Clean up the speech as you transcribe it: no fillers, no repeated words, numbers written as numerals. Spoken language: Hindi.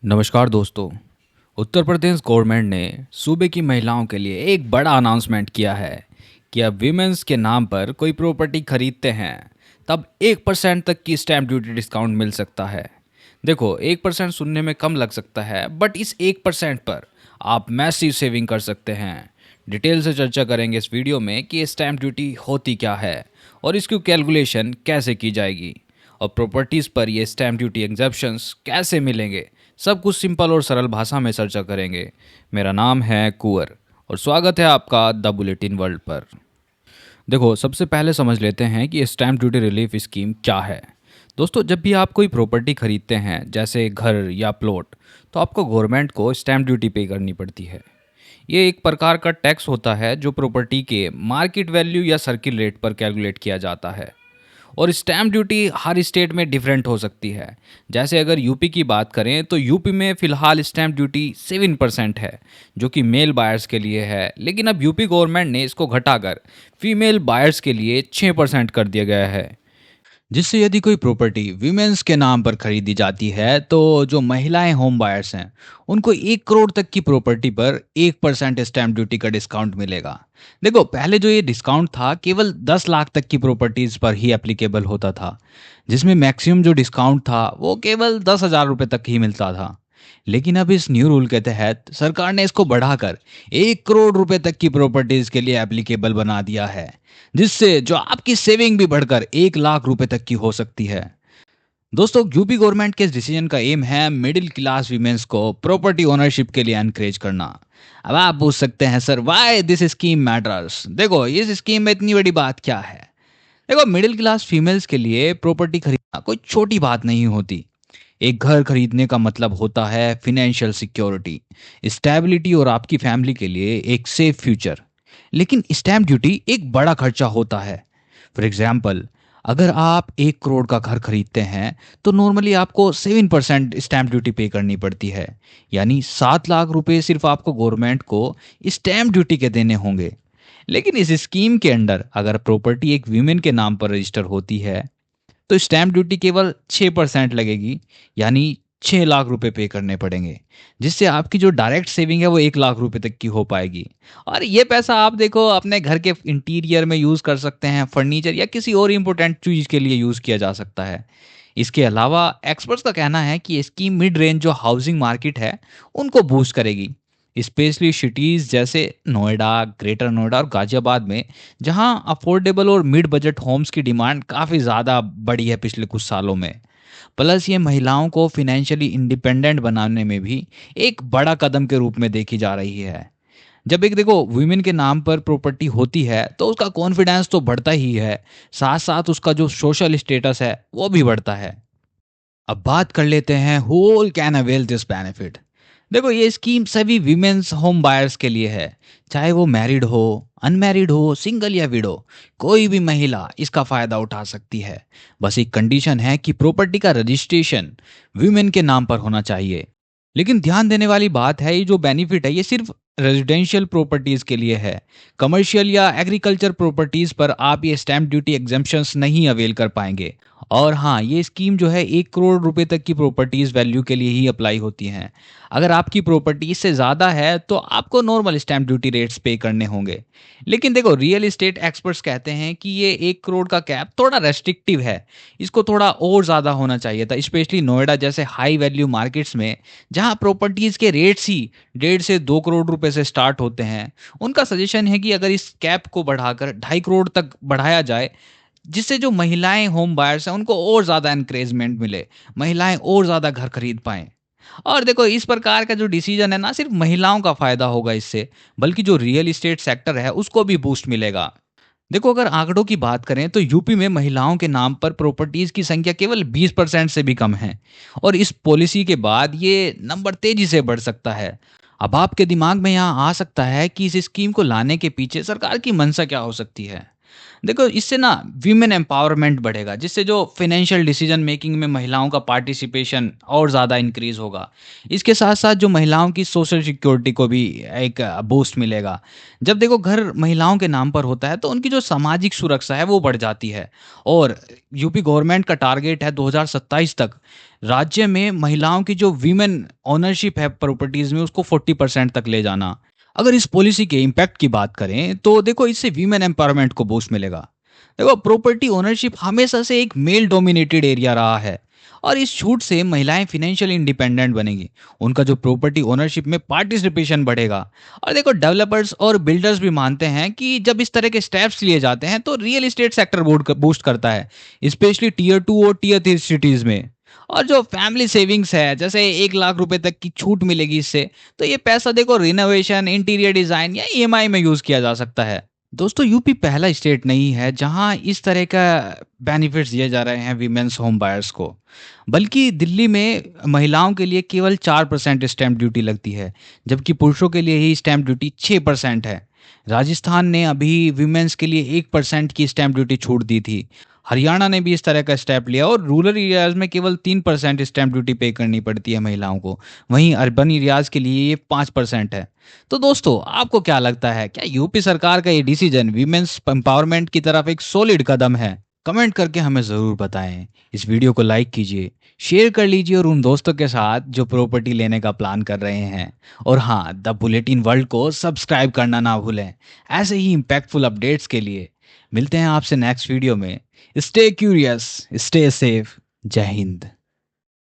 नमस्कार दोस्तों। उत्तर प्रदेश गवर्नमेंट ने सूबे की महिलाओं के लिए एक बड़ा अनाउंसमेंट किया है कि अब विमेंस के नाम पर कोई प्रॉपर्टी खरीदते हैं तब 1% तक की स्टैंप ड्यूटी डिस्काउंट मिल सकता है। देखो, 1% सुनने में कम लग सकता है, बट इस 1% पर आप मैसिव सेविंग कर सकते हैं। डिटेल से चर्चा करेंगे इस वीडियो में कि ये स्टैंप ड्यूटी होती क्या है और इसकी कैलकुलेशन कैसे की जाएगी और प्रॉपर्टीज़ पर ये स्टैम्प ड्यूटी एग्जेप्शंस कैसे मिलेंगे। सब कुछ सिंपल और सरल भाषा में चर्चा करेंगे। मेरा नाम है कुंवर और स्वागत है आपका द बुलेटिन वर्ल्ड पर। देखो, सबसे पहले समझ लेते हैं कि स्टैम्प ड्यूटी रिलीफ स्कीम क्या है। दोस्तों, जब भी आप कोई प्रॉपर्टी खरीदते हैं जैसे घर या प्लॉट, तो आपको गवर्नमेंट को स्टैम्प ड्यूटी पे करनी पड़ती है। ये एक प्रकार का टैक्स होता है जो प्रॉपर्टी के मार्केट वैल्यू या सर्किल रेट पर कैलकुलेट किया जाता है। और स्टैम्प ड्यूटी हर स्टेट में डिफरेंट हो सकती है। जैसे अगर यूपी की बात करें तो यूपी में फ़िलहाल स्टैम्प ड्यूटी 7% है, जो कि मेल बायर्स के लिए है, लेकिन अब यूपी गवर्नमेंट ने इसको घटाकर फीमेल बायर्स के लिए 6% कर दिया गया है। जिससे यदि कोई प्रॉपर्टी वीमेंस के नाम पर खरीदी जाती है तो जो महिलाएं होम बायर्स हैं उनको 1 करोड़ तक की प्रॉपर्टी पर 1% स्टैंप ड्यूटी का डिस्काउंट मिलेगा। देखो, पहले जो ये डिस्काउंट था केवल 10 लाख तक की प्रॉपर्टीज पर ही एप्लीकेबल होता था, जिसमें मैक्सिमम जो डिस्काउंट था वो केवल 10,000 रुपये तक ही मिलता था। लेकिन अब इस न्यू रूल के तहत सरकार ने इसको बढ़ाकर 1 करोड़ रुपए तक की प्रॉपर्टीज के लिए एप्लीकेबल बना दिया है, जिससे जो आपकी सेविंग भी बढ़कर 1 लाख रुपए तक की हो सकती है। दोस्तों, यूपी गवर्नमेंट के इस डिसीजन का एम है मिडिल क्लास वीमेंस को प्रॉपर्टी ओनरशिप के लिए एनकरेज करना। अब आप पूछ सकते हैं, sir why this scheme matters. देखो, इस स्कीम में इतनी बड़ी बात क्या है। देखो, मिडिल क्लास फीमेल्स के लिए प्रॉपर्टी खरीदना कोई छोटी बात नहीं होती। एक घर खरीदने का मतलब होता है फिनेंशियल सिक्योरिटी, स्टेबिलिटी और आपकी फैमिली के लिए एक सेफ फ्यूचर। लेकिन स्टैम्प ड्यूटी एक बड़ा खर्चा होता है। फॉर एग्जाम्पल, अगर आप 1 करोड़ का घर खरीदते हैं तो नॉर्मली आपको 7% स्टैम्प ड्यूटी पे करनी पड़ती है। यानी 7 लाख रुपए सिर्फ आपको गवर्नमेंट को स्टैम्प ड्यूटी के देने होंगे। लेकिन इस स्कीम के अंडर अगर प्रॉपर्टी एक वीमेन के नाम पर रजिस्टर होती है तो स्टैम्प ड्यूटी केवल 6% लगेगी। यानी 6 लाख रुपए पे करने पड़ेंगे, जिससे आपकी जो डायरेक्ट सेविंग है वो 1 लाख रुपए तक की हो पाएगी। और ये पैसा आप देखो अपने घर के इंटीरियर में यूज़ कर सकते हैं, फर्नीचर या किसी और इम्पोर्टेंट चीज़ के लिए यूज़ किया जा सकता है। इसके अलावा एक्सपर्ट्स का कहना है कि इसकी मिड रेंज जो हाउसिंग मार्केट है उनको बूस्ट करेगी, स्पेशली सिटीज़ जैसे नोएडा, ग्रेटर नोएडा और गाजियाबाद में, जहां अफोर्डेबल और मिड बजट होम्स की डिमांड काफ़ी ज़्यादा बढ़ी है पिछले कुछ सालों में। प्लस ये महिलाओं को फिनेंशियली इंडिपेंडेंट बनाने में भी एक बड़ा कदम के रूप में देखी जा रही है। जब एक देखो वुमेन के नाम पर प्रॉपर्टी होती है तो उसका कॉन्फिडेंस तो बढ़ता ही है, साथ साथ उसका जो सोशल स्टेटस है वो भी बढ़ता है। अब बात कर लेते हैं who can avail this benefit. देखो, ये स्कीम सभी विमेन्स होम बायर्स के लिए है, चाहे वो मैरिड हो, अनमैरिड हो, सिंगल या विडो। कोई भी महिला इसका फायदा उठा सकती है। बस एक कंडीशन है कि प्रॉपर्टी का रजिस्ट्रेशन विमेन के नाम पर होना चाहिए। लेकिन ध्यान देने वाली बात है, ये जो बेनिफिट है ये सिर्फ रेजिडेंशियल प्रॉपर्टीज के लिए है। कमर्शियल या एग्रीकल्चर प्रॉपर्टीज पर आप ये स्टैम्प ड्यूटी एग्जेम्पशंस नहीं अवेल कर पाएंगे। और हाँ, ये स्कीम जो है 1 करोड़ रुपए तक की प्रॉपर्टीज वैल्यू के लिए ही अप्लाई होती हैं। अगर आपकी प्रॉपर्टी इससे ज़्यादा है तो आपको नॉर्मल स्टैम्प ड्यूटी रेट्स पे करने होंगे। लेकिन देखो, रियल एस्टेट एक्सपर्ट्स कहते हैं कि ये 1 करोड़ का कैप थोड़ा रेस्ट्रिक्टिव है। इसको थोड़ा और ज़्यादा होना चाहिए था, स्पेशली नोएडा जैसे हाई वैल्यू मार्केट्स में, जहाँ प्रॉपर्टीज़ के रेट्स ही 1.5 से 2 करोड़ रुपए से स्टार्ट होते हैं। उनका सजेशन है कि अगर इस कैप को बढ़ाकर 2.5 करोड़ तक बढ़ाया जाए, जिससे जो महिलाएं होम बायर्स हैं उनको और ज़्यादा एनकरेजमेंट मिले, महिलाएं और ज़्यादा घर खरीद पाएं। और देखो, इस प्रकार का जो डिसीजन है ना सिर्फ महिलाओं का फायदा होगा इससे, बल्कि जो रियल एस्टेट सेक्टर है उसको भी बूस्ट मिलेगा। देखो, अगर आंकड़ों की बात करें तो यूपी में महिलाओं के नाम पर प्रॉपर्टीज की संख्या केवल 20% से भी कम है। और इस पॉलिसी के बाद ये नंबर तेजी से बढ़ सकता है। अब आपके दिमाग में यहाँ आ सकता है कि इस स्कीम को लाने के पीछे सरकार की मंशा क्या हो सकती है। देखो इससे ना वीमेन एम्पावरमेंट बढ़ेगा, जिससे जो फाइनेंशियल डिसीजन मेकिंग में महिलाओं का पार्टिसिपेशन और ज़्यादा इंक्रीज होगा। इसके साथ साथ जो महिलाओं की सोशल सिक्योरिटी को भी एक बूस्ट मिलेगा। जब देखो घर महिलाओं के नाम पर होता है तो उनकी जो सामाजिक सुरक्षा है वो बढ़ जाती है। और यूपी गवर्नमेंट का टारगेट है 2027 तक राज्य में महिलाओं की जो वीमेन ओनरशिप है प्रॉपर्टीज में उसको 40% तक ले जाना। अगर इस पॉलिसी के इम्पैक्ट की बात करें तो देखो इससे वीमेन एम्पावरमेंट को बूस्ट मिलेगा। देखो प्रॉपर्टी ओनरशिप हमेशा से एक मेल डोमिनेटेड एरिया रहा है, और इस छूट से महिलाएं फिनेंशियल इंडिपेंडेंट बनेगी। उनका जो प्रॉपर्टी ओनरशिप में पार्टिसिपेशन बढ़ेगा। और देखो डेवलपर्स और बिल्डर्स भी मानते हैं कि जब इस तरह के स्टेप्स लिए जाते हैं तो रियल एस्टेट सेक्टर बूस्ट करता है, स्पेशली टीयर 2 और टीयर 3 सिटीज में। और जो फैमिली सेविंग्स है, जैसे 1 लाख रुपए तक की छूट मिलेगी इससे, तो ये पैसा देखो रिनोवेशन, इंटीरियर डिजाइन या ईएमआई में यूज किया जा सकता है। दोस्तों यूपी पहला स्टेट नहीं है जहां इस तरह का बेनिफिट्स दिए जा रहे हैं वीमेंस होम बायर्स को, बल्कि दिल्ली में महिलाओं के लिए केवल 4% स्टैंप ड्यूटी लगती है, जबकि पुरुषों के लिए ही स्टैंप ड्यूटी 6% है। राजस्थान ने अभी वीमेंस के लिए 1% की स्टैंप ड्यूटी छूट दी थी। हरियाणा ने भी इस तरह का स्टेप लिया, और रूरल एरियाज में केवल 3% स्टैंप ड्यूटी पे करनी पड़ती है महिलाओं को। वहीं अर्बन एरियाज के लिए ये 5% है। तो दोस्तों आपको क्या लगता है, क्या यूपी सरकार का ये डिसीजन वीमेंस एम्पावरमेंट की तरफ एक सॉलिड कदम है? कमेंट करके हमें ज़रूर बताएं। इस वीडियो को लाइक कीजिए, शेयर कर लीजिए और उन दोस्तों के साथ जो प्रॉपर्टी लेने का प्लान कर रहे हैं। और हाँ, द बुलेटिन वर्ल्ड को सब्सक्राइब करना ना भूलें। ऐसे ही इम्पैक्टफुल अपडेट्स के लिए मिलते हैं आपसे नेक्स्ट वीडियो में। Stay curious, stay safe. जय हिंद।